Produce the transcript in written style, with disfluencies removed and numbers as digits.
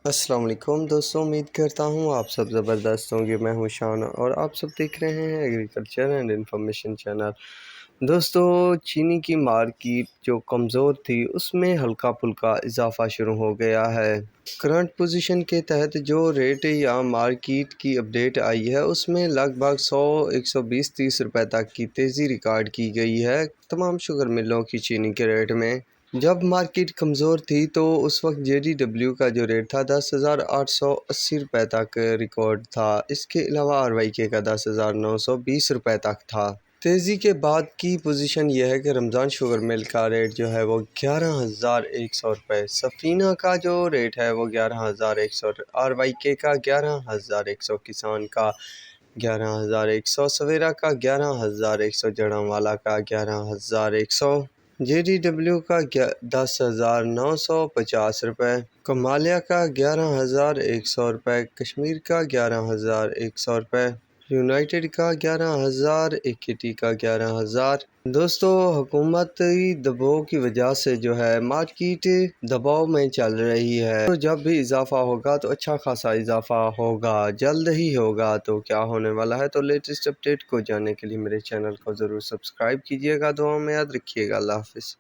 السلام علیکم دوستوں، امید کرتا ہوں آپ سب زبردست ہوں گے۔ میں ہوں شان اور آپ سب دیکھ رہے ہیں ایگریکلچر اینڈ انفارمیشن چینل۔ دوستو، چینی کی مارکیٹ جو کمزور تھی اس میں ہلکا پھلکا اضافہ شروع ہو گیا ہے۔ کرنٹ پوزیشن کے تحت جو ریٹ یا مارکیٹ کی اپڈیٹ آئی ہے اس میں لگ بھگ 100، 120، 30 روپے تک کی تیزی ریکارڈ کی گئی ہے تمام شوگر ملوں کی چینی کے ریٹ میں۔ جب مارکیٹ کمزور تھی تو اس وقت JDW کا جو ریٹ تھا 10,880 روپے تک ریکارڈ تھا۔ اس کے علاوہ RYK کا 10,920 روپے تک تھا۔ تیزی کے بعد کی پوزیشن یہ ہے کہ رمضان شوگر مل کا ریٹ جو ہے وہ 11,100 روپے، سفینہ کا جو ریٹ ہے وہ 11,100، RYK کا 11,100، کسان کا 11,100، سویرا کا 11,100، جڑاں والا کا 11,100، JDW کا 10,950 روپے، کمالیہ کا 11,100 روپے، کشمیر کا 11,100 روپے، یونائٹڈ کا 11,000، AKT کا 11,000۔ دوستو، حکومتی دباؤ کی وجہ سے جو ہے مارکیٹ دباؤ میں چل رہی ہے، تو جب بھی اضافہ ہوگا تو اچھا خاصا اضافہ ہوگا، جلد ہی ہوگا۔ تو کیا ہونے والا ہے، تو لیٹسٹ اپڈیٹ کو جاننے کے لیے میرے چینل کو ضرور سبسکرائب کیجیے گا۔ دعاؤں میں یاد رکھیے گا۔ اللہ حافظ۔